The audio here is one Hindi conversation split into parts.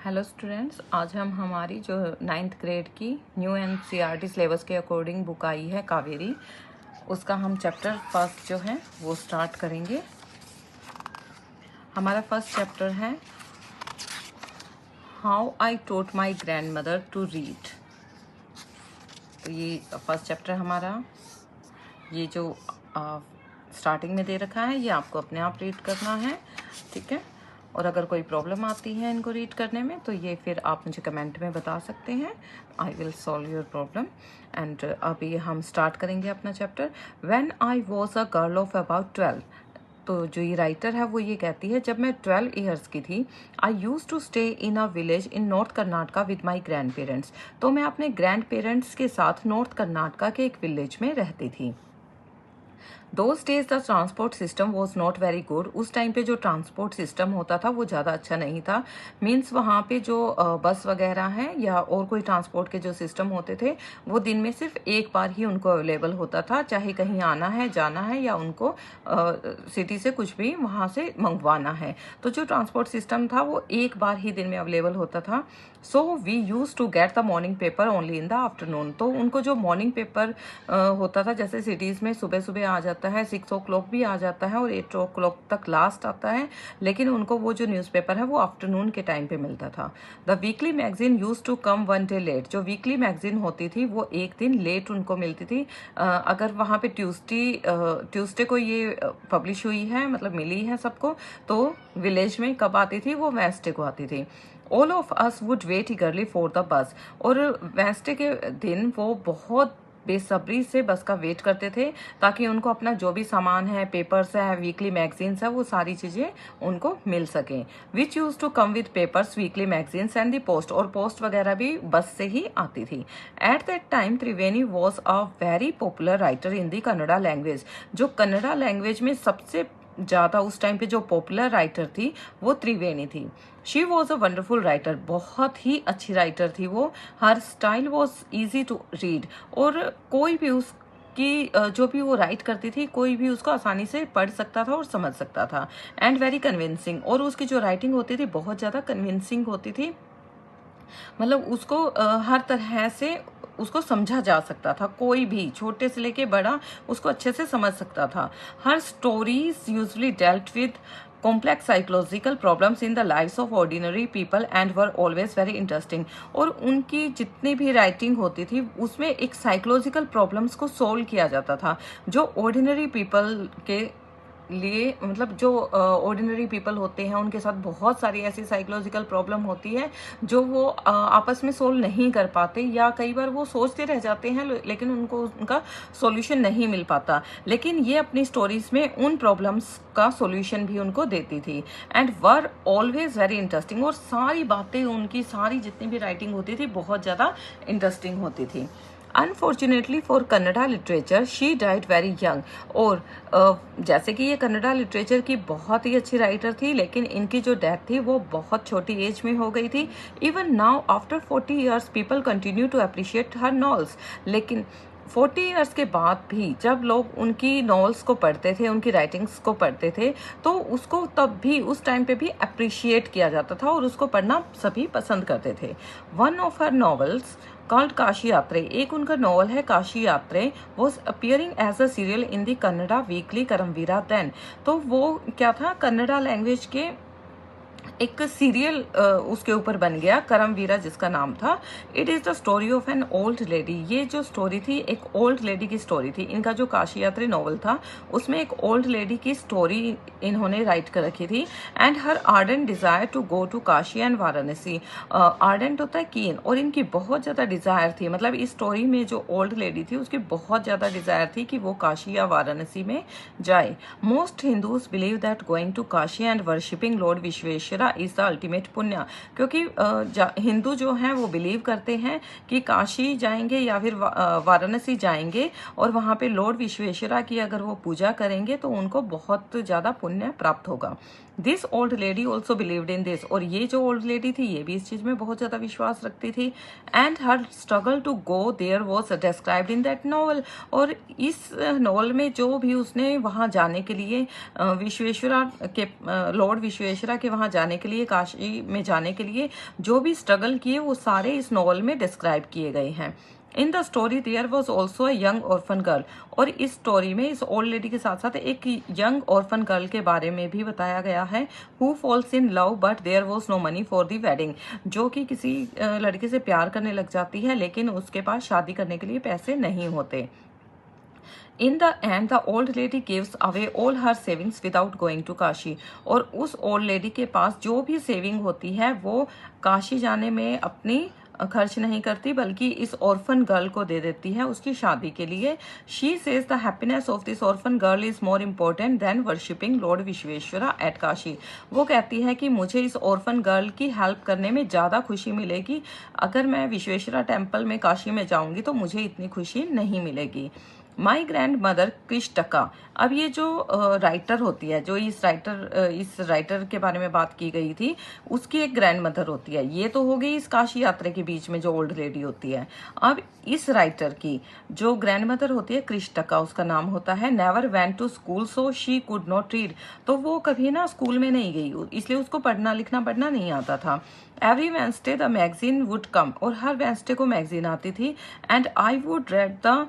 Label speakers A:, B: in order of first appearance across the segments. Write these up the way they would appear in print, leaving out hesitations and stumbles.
A: हेलो स्टूडेंट्स, आज हम हमारी जो 9th ग्रेड की न्यू एनसीईआरटी सिलेबस के अकॉर्डिंग बुक आई है कावेरी, उसका हम चैप्टर फर्स्ट जो है वो स्टार्ट करेंगे। हमारा फर्स्ट चैप्टर है how I taught my grandmother to read. तो ये फर्स्ट चैप्टर हमारा, ये जो स्टार्टिंग में दे रखा है ये आपको अपने आप रीड करना है, ठीक है। और अगर कोई प्रॉब्लम आती है इनको रीड करने में तो ये फिर आप मुझे कमेंट में बता सकते हैं। I will solve your problem. And अभी हम स्टार्ट करेंगे अपना chapter. When I was a girl of about 12। तो जो ये राइटर है वो ये कहती है, जब मैं 12 ईयर्स की थी, I used to stay in a village in north Karnataka with my grandparents. तो मैं अपने ग्रैंड पेरेंट्स के साथ नॉर्थ कर्नाटका के एक विलेज में रहती थी। Those days the transport system was not very good. उस टाइम पे जो ट्रांसपोर्ट सिस्टम होता था वो ज़्यादा अच्छा नहीं था। मीन्स वहाँ पे जो बस वगैरह हैं या और कोई ट्रांसपोर्ट के जो सिस्टम होते थे वो दिन में सिर्फ एक बार ही उनको अवेलेबल होता था, चाहे कहीं आना है जाना है या उनको सिटी से कुछ भी वहाँ से मंगवाना है। तो जो ट्रांसपोर्ट सिस्टम था वो एक बार ही दिन में अवेलेबल होता था। So we use to get the morning paper only in the afternoon. तो उनको जो मॉर्निंग पेपर होता था, जैसे सिटीज़ में सुबह सुबह आ जाता है, 6 o'clock भी आ जाता है और 8 o'clock तक लास्ट आता है, लेकिन उनको वो जो न्यूज़पेपर है वो आफ्टरनून के टाइम पे मिलता था। The weekly magazine use to come 1 day late. जो वीकली मैगजीन होती थी वो एक दिन लेट उनको मिलती थी। अगर वहाँ पे ट्यूसडे को ये पब्लिश हुई है, मतलब मिली है सबको, तो विलेज में कब आती थी, वो वेंसडे को आती थी। All of us would wait eagerly for the bus. और वेंसडे के दिन वो बहुत बेसब्री से बस का वेट करते थे ताकि उनको अपना जो भी सामान है, पेपर्स है, वीकली मैगजीन्स है, वो सारी चीजें उनको मिल सकें। Which use to come with papers, weekly magazines and the post. और पोस्ट वगैरह भी बस से ही आती थी। At that time Triveni was a very popular writer in the Kannada language. जो कन्नड़ा लैंग्वेज में सबसे ज्यादा उस टाइम पे जो पॉपुलर राइटर थी वो त्रिवेणी थी। She was a wonderful writer. बहुत ही अच्छी राइटर थी वो। Her style was easy to read. और कोई भी उसकी जो भी वो राइट करती थी, कोई भी उसको आसानी से पढ़ सकता था और समझ सकता था। And very convincing. और उसकी जो राइटिंग होती थी बहुत ज्यादा कन्विंसिंग होती थी। मतलब उसको हर तरह से उसको समझा जा सकता था, कोई भी छोटे से लेके बड़ा उसको अच्छे से समझ सकता था। Her stories usually dealt with complex psychological problems in the lives of ordinary people and were always very interesting. और उनकी जितनी भी राइटिंग होती थी उसमें एक साइकोलॉजिकल प्रॉब्लम्स को सोल्व किया जाता था, जो ऑर्डिनरी पीपल के लिए, मतलब जो ऑर्डिनरी पीपल होते हैं उनके साथ बहुत सारी ऐसी साइकोलॉजिकल प्रॉब्लम होती है जो वो आपस में सोल्व नहीं कर पाते, या कई बार वो सोचते रह जाते हैं लेकिन उनको उनका सॉल्यूशन नहीं मिल पाता। लेकिन ये अपनी स्टोरीज में उन प्रॉब्लम्स का सॉल्यूशन भी उनको देती थी। And were always very interesting. और सारी बातें उनकी, सारी जितनी भी राइटिंग होती थी बहुत ज़्यादा इंटरेस्टिंग होती थी। Unfortunately for Kannada literature she died very young. और जैसे कि ये कन्नड़ा लिटरेचर की बहुत ही अच्छी राइटर थी, लेकिन इनकी जो डेथ थी वो बहुत छोटी एज में हो गई थी। Even now after 40 years people continue to appreciate her novels. लेकिन 40 ईयर्स के बाद भी जब लोग उनकी नॉवेल्स को पढ़ते थे, उनकी राइटिंग्स को पढ़ते थे, तो उसको तब भी उस टाइम पे भी अप्रिशिएट किया जाता था और उसको पढ़ना सभी पसंद करते थे। One of her novels called Kashi Yatre, एक उनका नॉवल है Kashi Yatre, was appearing as a serial in the Kannada weekly Karmaveera then. तो वो क्या था, कन्नड़ा लैंग्वेज के एक सीरियल उसके ऊपर बन गया, करमवीरा जिसका नाम था। It is the story of an old lady. ये जो स्टोरी थी एक ओल्ड लेडी की स्टोरी थी। इनका जो काशी यात्री नॉवल था उसमें एक ओल्ड लेडी की स्टोरी इन्होंने राइट कर रखी थी। And her ardent desire to go to Kashi and Varanasi. Ardent होता है कीन, और इनकी बहुत ज्यादा डिजायर थी, मतलब इस स्टोरी में जो ओल्ड लेडी थी उसकी बहुत ज्यादा डिजायर थी कि वो काशी या वाराणसी में जाए। Most Hindus believe that going to Kashi and worshipping Lord Vishweshwara is the ultimate punya. क्योंकि हिंदू जो हैं वो बिलीव करते हैं कि काशी जाएंगे या फिर वाराणसी जाएंगे और वहां पे लॉर्ड विश्वेश्वरा की अगर वो पूजा करेंगे तो उनको बहुत ज्यादा पुण्य प्राप्त होगा। This old lady also believed in this, और ये जो ओल्ड लेडी थी ये भी इस चीज में बहुत ज्यादा विश्वास रखती थी। And her struggle to go there was described in that novel, और इस नॉवल में जो भी उसने वहां जाने के लिए विश्वेश्वरा के लॉर्ड विश्वेश्वरा के वहां जाने के लिए, काशी में जाने के लिए जो भी स्ट्रगल किए वो सारे इस नॉवल में डिस्क्राइब किए गए हैं। In the story there was also a young orphan girl, और इस स्टोरी में इस ओल्ड लेडी के साथ साथ एक यंग ऑर्फन गर्ल के बारे में भी बताया गया है, who falls in love but there was no money for the wedding, जो कि किसी लड़के से प्यार करने लग जाती है लेकिन उसके पास शादी करने के लिए पैसे नहीं होते। In the end the old lady gives away all her savings without going to Kashi, और उस ओल्ड लेडी के पास जो भी सेविंग होती है वो काशी जाने में अपनी खर्च नहीं करती बल्कि इस ऑर्फन गर्ल को दे देती है उसकी शादी के लिए। She says the happiness of this orphan girl is more important than worshipping Lord Vishweshwara at Kashi. वो कहती है कि मुझे इस ऑर्फन गर्ल की हेल्प करने में ज्यादा खुशी मिलेगी, अगर मैं विश्वेश्वरा टेम्पल में काशी में जाऊंगी तो मुझे इतनी खुशी नहीं मिलेगी। माई ग्रैंड मदर कृष्टका, अब ये जो राइटर होती है, जो इस राइटर के बारे में बात की गई थी, उसकी एक ग्रैंड मदर होती है। ये तो हो गई इस काशी यात्रा के बीच में जो ओल्ड लेडी होती है। अब इस राइटर की जो ग्रैंड मदर होती है कृष्टका, उसका नाम होता है, never went to school so she could not read, तो वो कभी ना स्कूल में नहीं गई इसलिए उसको पढ़ना लिखना पढ़ना नहीं आता था। Every Wednesday the magazine would come, और हर वेंसडे को मैगजीन आती थी, and I would read the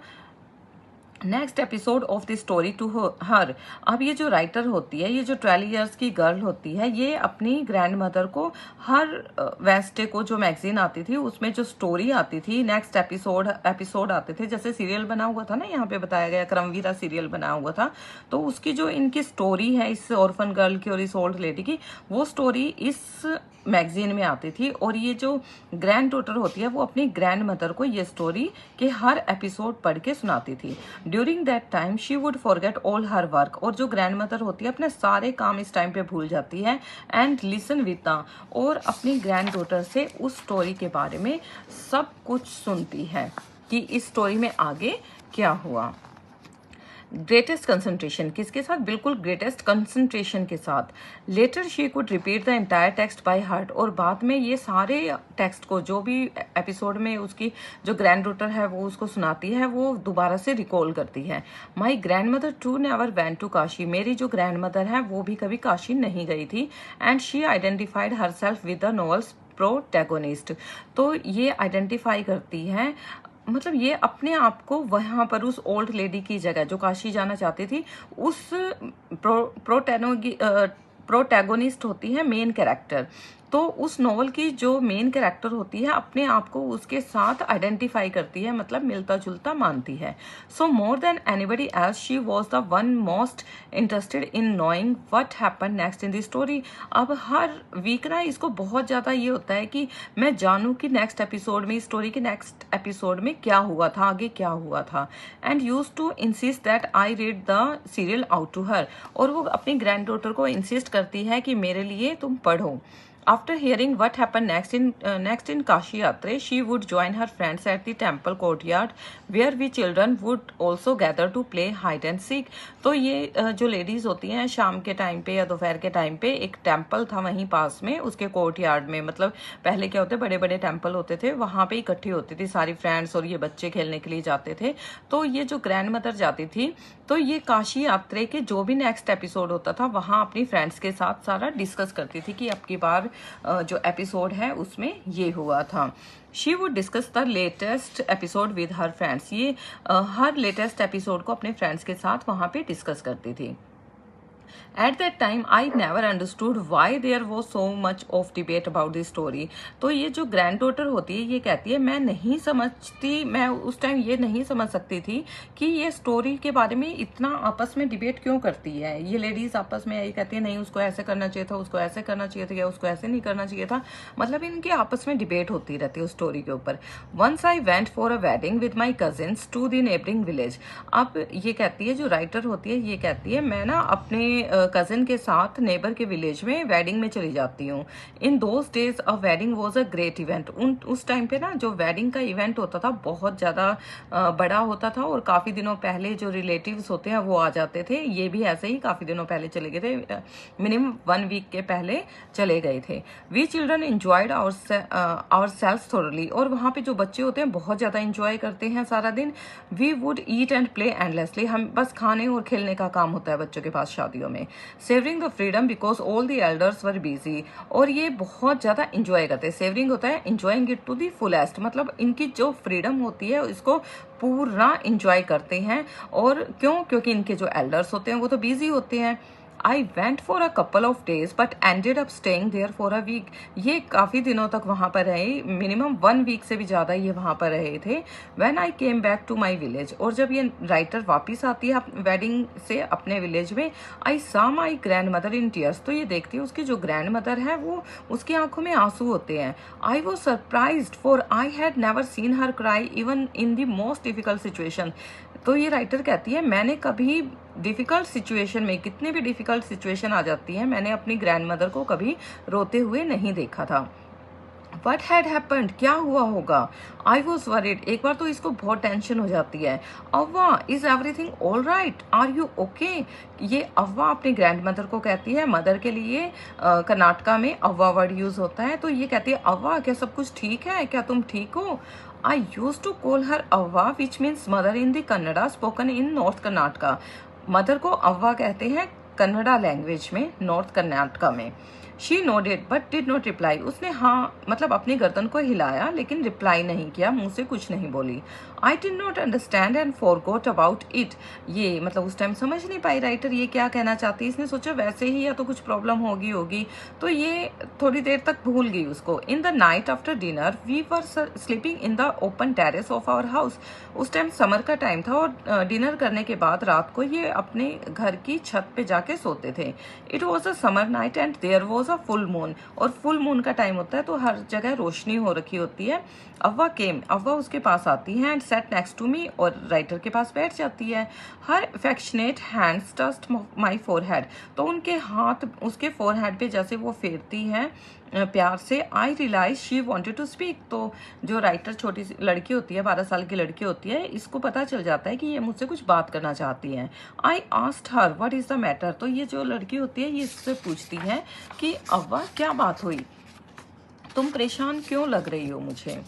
A: next episode of the story to her. अब ये जो राइटर होती है, ये जो 12 इयर्स की गर्ल होती है, ये अपनी ग्रैंड मदर को हर वेंसडे को जो मैगजीन आती थी उसमें जो स्टोरी आती थी, नेक्स्ट एपिसोड आते थे, जैसे सीरियल बना हुआ था ना, यहाँ पे बताया गया क्रमवीरा सीरियल बना हुआ था, तो उसकी जो इनकी स्टोरी है इस ऑर्फन गर्ल की और इस ओल्ड लेडी की, वो स्टोरी इस मैगजीन में आती थी। और ये जो ग्रैंड डॉटर होती है वो अपनी ग्रैंड मदर को ये स्टोरी के हर एपिसोड पढ़ के सुनाती थी। During that time she would forget all her work, और जो ग्रैंड मदर होती है अपने सारे काम इस टाइम पे भूल जाती है, एंड लिसन विता, और अपनी ग्रैंड डॉटर से उस स्टोरी के बारे में सब कुछ सुनती है कि इस स्टोरी में आगे क्या हुआ। ग्रेटेस्ट कंसंट्रेशन किसके साथ, बिल्कुल ग्रेटेस्ट कंसंट्रेशन के साथ। Later she could repeat the entire text by heart, और बाद में ये सारे टेक्स्ट को जो भी एपिसोड में उसकी जो ग्रैंड डॉटर है वो उसको सुनाती है वो दोबारा से रिकॉल करती है। My grandmother too never went to Kashi, मेरी जो ग्रैंड मदर है वो भी कभी काशी नहीं गई थी। And she identified her self with the novels protagonist, तो ये आइडेंटिफाई करती है, मतलब ये अपने आप को वहां पर उस ओल्ड लेडी की जगह जो काशी जाना चाहती थी उस प्रोटैगोनिस्ट होती है मेन कैरेक्टर, तो उस नॉवल की जो मेन कैरेक्टर होती है अपने आप को उसके साथ आइडेंटिफाई करती है, मतलब मिलता जुलता मानती है। So more than anybody else she was the one most interested in knowing what happen next in the story. अब हर वीक ना इसको बहुत ज्यादा ये होता है कि मैं जानूं कि नेक्स्ट एपिसोड में, स्टोरी के नेक्स्ट एपिसोड में क्या हुआ था, आगे क्या हुआ था। And use to insist that I read the serial out to her, और वो अपनी ग्रैंड डॉटर को इंसिस्ट करती है कि मेरे लिए तुम पढ़ो। After hearing what happened next in Kashi Yatra, she would join her friends at the temple courtyard, where we children would also gather to play hide and seek. तो ये जो लेडीज होती हैं शाम के टाइम पे या दोपहर के टाइम पे, एक टेम्पल था वहीं पास में उसके कोर्टयार्ड में, मतलब पहले क्या होते बड़े बड़े टेम्पल होते थे, वहां पे इकट्ठी होती थी सारी फ्रेंड्स और ये बच्चे खेलने के लिए जाते थे। तो ये जो ग्रैंड मदर जाती थी तो ये काशी यात्रा के जो भी नेक्स्ट एपिसोड होता था वहां अपनी फ्रेंड्स के साथ सारा डिस्कस करती थी कि अब की बार जो एपिसोड है उसमें ये हुआ था। She would discuss the latest episode with her friends, ये हर लेटेस्ट एपिसोड को अपने फ्रेंड्स के साथ वहां पे डिस्कस करती थी। At that time, I never understood why there was so much of debate about this story. तो ये जो ग्रैंड डॉटर होती है ये कहती है मैं नहीं समझती, मैं उस टाइम ये नहीं समझ सकती थी कि ये स्टोरी के बारे में इतना आपस में डिबेट क्यों करती है। ये लेडीज आपस में यही कहती है नहीं उसको ऐसे करना चाहिए था, उसको ऐसे करना चाहिए था, या उसको ऐसे नहीं करना चाहिए था, मतलब इनकी आपस में डिबेट होती रहती है उस स्टोरी के ऊपर। Once I went for a wedding with my cousins to the neighbouring village. अब ये कहती है जो राइटर होती है ये कहती है मैं ना अपने कज़न के साथ नेबर के विलेज में वेडिंग में चली जाती हूँ। In those days a wedding was a great event. उस टाइम पे ना जो वेडिंग का इवेंट होता था बहुत ज़्यादा बड़ा होता था और काफ़ी दिनों पहले जो रिलेटिव्स होते हैं वो आ जाते थे। ये भी ऐसे ही काफ़ी दिनों पहले चले गए थे, मिनिमम 1 वीक के पहले चले गए थे। We children enjoyed our self thoroughly, और वहाँ पे जो बच्चे होते हैं बहुत ज़्यादा इंजॉय करते हैं सारा दिन। We would eat and play endlessly, हम बस खाने और खेलने का काम होता है बच्चों के पास शादियों में। Savouring the freedom because all the elders were busy, और ये बहुत ज़्यादा इंजॉय करते हैं। सेवरिंग होता है enjoying it to the fullest, मतलब इनकी जो फ्रीडम होती है इसको पूरा इंजॉय करते हैं। और क्यों? क्योंकि इनके जो एल्डर्स होते हैं वो तो बिजी होते हैं। I went for a couple of days but ended up staying there for a week. ये काफ़ी दिनों तक वहाँ पर रहे, मिनिमम 1 वीक से भी ज़्यादा ये वहाँ पर रहे थे। When I came back to my village, और जब ये राइटर वापिस आती है वेडिंग से अपने विलेज में, आई सा my grand mother in tears, तो ये देखती है उसकी जो ग्रैंड मदर है वो उसकी आंखों में आंसू होते हैं। I was surprised for I had never seen her cry even in the most difficult situation. तो ये राइटर कहती है मैंने कभी डिफिकल्ट सिचुएशन में, कितने भी डिफिकल्ट सिचुएशन आ जाती है, मैंने अपनी ग्रैंड मदर को कभी रोते हुए नहीं देखा था। वट हैड हैपेंड, क्या हुआ होगा? आई वॉज वरीड, एक बार तो इसको बहुत टेंशन हो जाती है। Avva, is everything all right, are you okay? ये अव्वा अपनी ग्रैंड मदर को कहती है। मदर के लिए कर्नाटका में अव्वा वर्ड यूज होता है, तो ये कहती है अव्वा क्या सब कुछ ठीक है, क्या तुम ठीक हो? I used to call her Avva which means mother in the Kannada spoken in north Karnataka. Mother को अव्वा कहते हैं कन्नड़ा लैंग्वेज में, नॉर्थ कर्नाटका में। She nodded but did not reply, उसने हाँ मतलब अपनी गर्दन को हिलाया लेकिन रिप्लाई नहीं किया, मुंह से कुछ नहीं बोली। आई did not understand and forgot about it, ये मतलब उस टाइम समझ नहीं पाई राइटर ये क्या कहना चाहती है। इसने सोचा वैसे ही या तो कुछ प्रॉब्लम होगी, तो ये थोड़ी देर तक भूल गई उसको। In the night after dinner we were sleeping in the open terrace of our house, उस टाइम समर का टाइम था और डिनर करने के बाद रात को ये अपने घर की छत पे जाके सोते थे। It was a summer night and there was a full moon, और फुल मून का टाइम होता है तो हर जगह रोशनी हो रखी होती है। अव्वा केम, अव्वा उसके पास आती है and sat next to me, और राइटर के पास बैठ जाती है। Her affectionate hands touched my forehead, तो उनके हाथ उसके फोरहेड पे जैसे वो फेरती हैं प्यार से। I realise she wanted to speak, तो जो राइटर छोटी सी लड़की होती है, 12 साल की लड़की होती है, इसको पता चल जाता है कि ये मुझसे कुछ बात करना चाहती है। I asked her what is the matter, तो ये जो लड़की होती है ये इससे पूछती है कि अव्वा क्या बात हुई, तुम परेशान क्यों लग रही हो मुझे।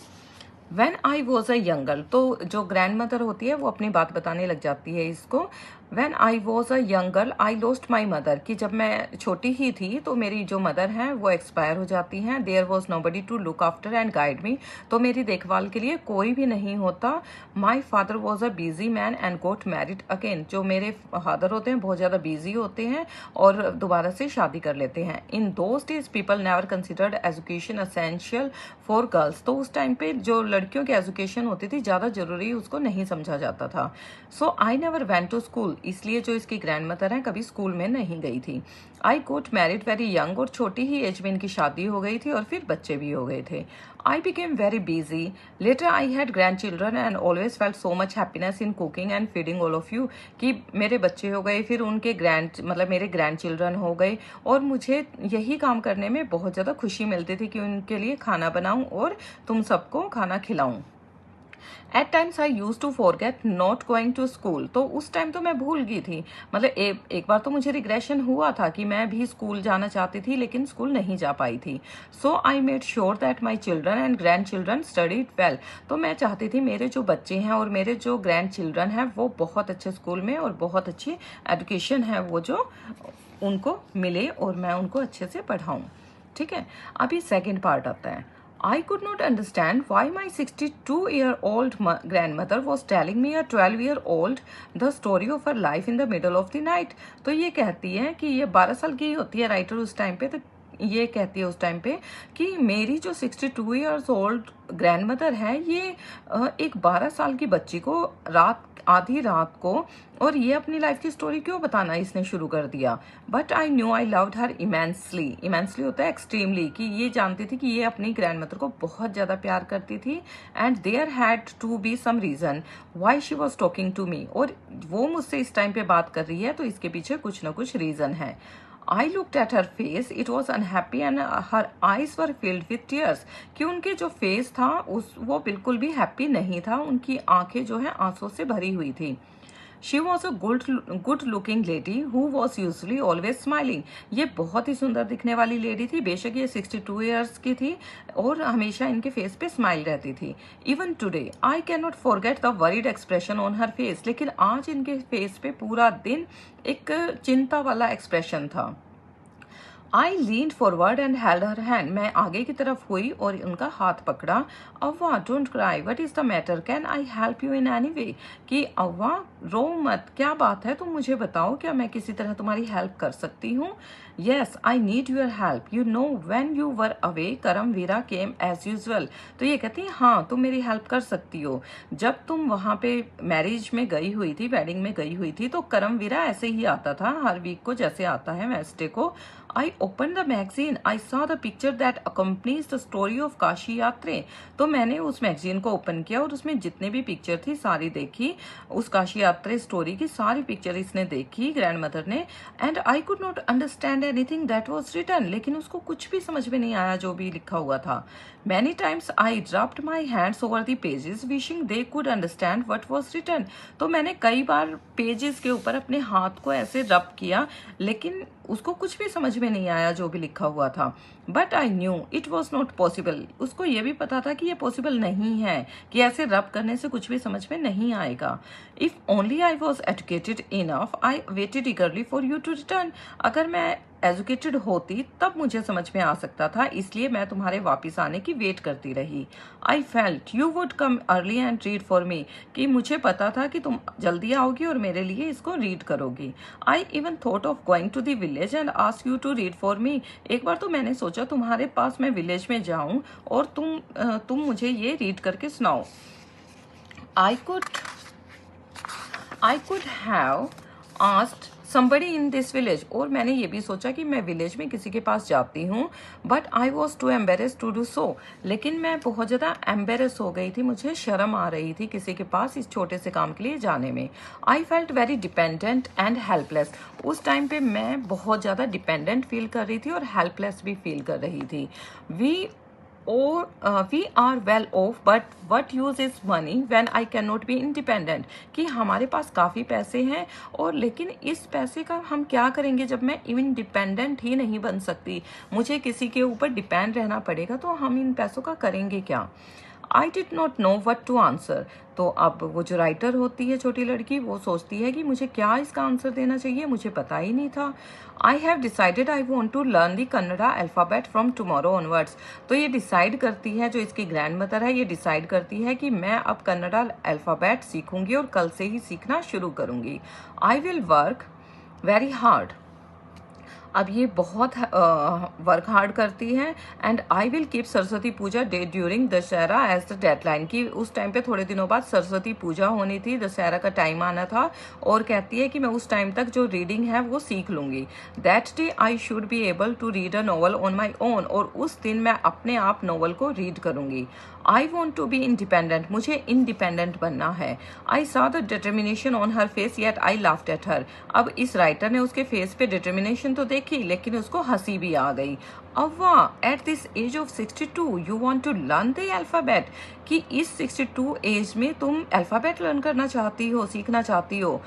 A: When I was a younger, तो जो ग्रैंड मदर होती है वो अपनी बात बताने लग जाती है इसको। When I was a young girl, I lost my mother, कि जब मैं छोटी ही थी तो मेरी जो मदर हैं वो एक्सपायर हो जाती हैं। There was nobody to look after and guide me, तो मेरी देखभाल के लिए कोई भी नहीं होता। My father was a busy man and got married again, जो मेरे फादर होते हैं बहुत ज़्यादा बिजी होते हैं और दोबारा से शादी कर लेते हैं। In those days people never considered education essential for girls, तो उस टाइम पे जो लड़कियों की एजुकेशन होती थी ज़्यादा जरूरी उसको नहीं समझा जाता था। So I never went to school, इसलिए जो इसकी ग्रैंड मदर है कभी स्कूल में नहीं गई थी। आई गोट मैरिड वेरी यंग, और छोटी ही एज में इनकी शादी हो गई थी और फिर बच्चे भी हो गए थे। I became very busy, later I had grandchildren and always felt so much happiness in cooking and feeding all of you, कि मेरे बच्चे हो गए, फिर उनके मेरे ग्रैंड चिल्ड्रन हो गए, और मुझे यही काम करने में बहुत ज़्यादा खुशी मिलती थी कि उनके लिए खाना बनाऊं और तुम सबको खाना खिलाऊं। At times I used to forget not going to school, तो उस टाइम तो मैं भूल गई थी, मतलब एक बार तो मुझे रिग्रेशन हुआ था कि मैं भी स्कूल जाना चाहती थी लेकिन स्कूल नहीं जा पाई थी। So I made sure that my children and grandchildren studied well, तो मैं चाहती थी मेरे जो बच्चे हैं और मेरे जो ग्रैंड चिल्ड्रन हैं वो बहुत अच्छे स्कूल में और बहुत अच्छी एजुकेशन है वो जो उनको मिले और मैं उनको अच्छे से पढ़ाऊँ। ठीक है, अभी सेकेंड पार्ट आता है। I could not understand why my 62-year-old grandmother was telling me a 12-year-old the story of her life in the middle of the night. तो ये कहती है कि ये 12 साल की होती है राइटर उस टाइम पे, तो ये कहती है उस टाइम पे कि मेरी जो 62 ईयर्स ओल्ड ग्रैंड मदर है, ये एक 12 साल की बच्ची को आधी रात को, और ये अपनी लाइफ की स्टोरी क्यों बताना इसने शुरू कर दिया। But I knew I loved her immensely. Immensely होता है एक्सट्रीमली, कि ये जानती थी कि ये अपनी ग्रैंड मदर को बहुत ज्यादा प्यार करती थी। And there had to be some reason why she was talking to me. और वो मुझसे इस टाइम पे बात कर रही है तो इसके पीछे कुछ ना कुछ रीजन है। I looked at her face, it was unhappy and her eyes were filled with tears। कि उनके जो फेस था वो बिल्कुल भी हैप्पी नहीं था, उनकी आंखें जो है आंसू से भरी हुई थी। She was a good looking lady who was usually always smiling। ये बहुत ही सुंदर दिखने वाली लेडी थी, बेशक ये 62 ईयर्स की थी और हमेशा इनके फेस पे स्माइल रहती थी। Even today I cannot forget the worried expression on her face। लेकिन आज इनके फेस पे पूरा दिन एक चिंता वाला एक्सप्रेशन था। I leaned forward and held her hand। मैं आगे की तरफ हुई और उनका हाथ पकड़ा। अव्वा don't cry, what is the matter, can I help you in any way। कि अव्वा रो मत, क्या बात है, तुम मुझे बताओ, क्या मैं किसी तरह तुम्हारी हेल्प कर सकती हूँ। Yes, I need your help, you know when you were away Karamveera came as usual। तो ये कहती है हाँ तुम मेरी हेल्प कर सकती हो, जब तुम वहां पे मैरिज में गई हुई थी, वेडिंग में गई हुई थी, तो करमवीरा ऐसे ही आता था हर वीक को, जैसे आता है वेंसडे को। I opened the magazine, I saw the picture that accompanies the story of Kashi यात्रे। तो मैंने उस मैगजीन को ओपन किया और उसमें जितने भी पिक्चर थी सारी देखी, उस काशी यात्रे स्टोरी की सारी पिक्चर इसने देखी ग्रैंड मदर ने। And I could not understand anything that was written. लेकिन उसको कुछ भी समझ में नहीं आया जो भी लिखा हुआ था। Many times I rubbed my hands over the pages wishing they could understand what was written। तो मैंने कई बार पेजेस के ऊपर अपने हाथ को ऐसे रब किया, लेकिन उसको कुछ भी समझ में नहीं आया जो भी लिखा हुआ था। But I knew it was not possible. उसको ये भी पता था कि ये पॉसिबल नहीं है, कि ऐसे रब करने से कुछ भी समझ में नहीं आएगा। If only I was educated enough I waited eagerly for you to return. अगर मैं एजुकेटेड होती तब मुझे समझ में आ सकता था, इसलिए मैं तुम्हारे वापस आने की वेट करती रही। I felt you would come early and read for मी। कि मुझे पता था कि तुम जल्दी आओगी और मेरे लिए इसको रीड करोगी। I even thought of going to the village and ask you to read for me. एक बार तो मैंने सोचा तुम्हारे पास मैं विलेज में जाऊं और तुम मुझे ये रीड करके सुनाओ। I could have asked somebody in this village। और मैंने ये भी सोचा कि मैं विलेज में किसी के पास जाती हूँ, but I was too embarrass to do so. लेकिन मैं बहुत ज़्यादा एम्बेरेस हो गई थी, मुझे शर्म आ रही थी किसी के पास इस छोटे से काम के लिए जाने में। I felt very dependent and helpless. उस टाइम पे मैं बहुत ज़्यादा डिपेंडेंट फील कर रही थी और हेल्पलेस भी फील कर रही थी। We are well off but what use is money when I can not be independent. कि हमारे पास काफ़ी पैसे हैं और लेकिन इस पैसे का हम क्या करेंगे जब मैं इवन डिपेंडेंट ही नहीं बन सकती, मुझे किसी के ऊपर डिपेंड रहना पड़ेगा, तो हम इन पैसों का करेंगे क्या। I did not know what to answer. तो अब वो जो राइटर होती है छोटी लड़की, वो सोचती है कि मुझे क्या इसका आंसर देना चाहिए, मुझे पता ही नहीं था। I have decided I want to learn the Kannada alphabet from tomorrow onwards. तो ये डिसाइड करती है, जो इसकी ग्रैंड मदर है, ये डिसाइड करती है कि मैं अब कन्नड़ा अल्फ़ाबेट सीखूंगी और कल से ही सीखना शुरू करूंगी। I will work very hard. अब ये बहुत वर्क हार्ड करती है। And I will keep Saraswati Puja day during Dussehra as the deadline. की उस टाइम पे थोड़े दिनों बाद सरस्वती पूजा होनी थी, दशहरा का टाइम आना था, और कहती है कि मैं उस टाइम तक जो रीडिंग है वो सीख लूंगी। That day I should be able to read a novel on my own. और उस दिन मैं अपने आप नॉवल को रीड करूंगी। I want to be independent. मुझे इंडिपेंडेंट बनना है। I saw the determination on her face yet I laughed at her. अब इस राइटर ने उसके फेस पे डिटर्मिनेशन तो देखी, लेकिन उसको हंसी भी आ गई। Avva at this age of 62 you want to learn the alphabet. कि इस 62 एज में तुम अल्फाबेट लर्न करना चाहती हो, सीखना चाहती हो।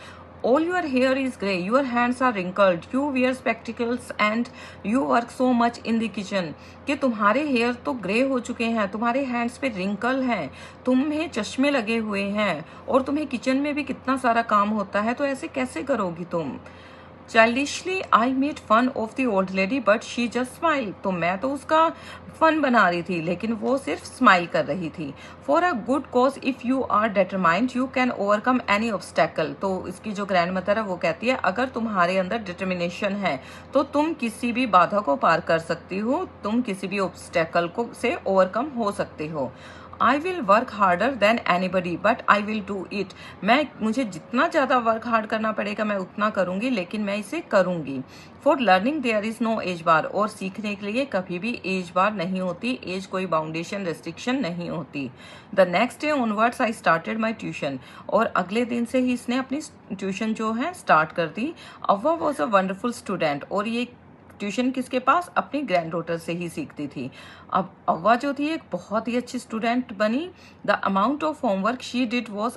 A: All your hair is grey, your hands are wrinkled, you wear spectacles and you work so much in the kitchen। कि तुम्हारे हेयर तो ग्रे हो चुके हैं, तुम्हारे हैंड्स पे रिंकल हैं, तुम्हें चश्मे लगे हुए हैं और तुम्हें किचन में भी कितना सारा काम होता है, तो ऐसे कैसे करोगी तुम। Childishly I made fun of the old lady but she just smile. तो मैं तो उसका फन बना रही थी लेकिन वो सिर्फ स्माइल कर रही थी। For a good cause if you are determined you can overcome any obstacle. तो इसकी जो ग्रैंड मदर है वो कहती है अगर तुम्हारे अंदर डिटर्मिनेशन है तो तुम किसी भी बाधा को पार कर सकती हो, तुम किसी भी ऑब्स्टेकल को से ओवरकम हो सकते हो। आई will work harder than anybody but I will do it. मुझे जितना ज़्यादा वर्क हार्ड करना पड़ेगा मैं उतना करूँगी, लेकिन मैं इसे करूँगी। For learning there is no age bar. और सीखने के लिए कभी भी एज बार नहीं होती, एज कोई बाउंडेशन रेस्ट्रिक्शन नहीं होती। The next day onwards I started my tuition. और अगले दिन से ही इसने अपनी ट्यूशन जो है स्टार्ट कर दी। अव्वा वॉज अ वंडरफुल स्टूडेंट। और ये ट्यूशन किसके पास? अपनी ग्रैंड डॉटर से ही सीखती थी। अब अव्वा जो थी एक बहुत ही अच्छी स्टूडेंट बनी। The amount of homework she did was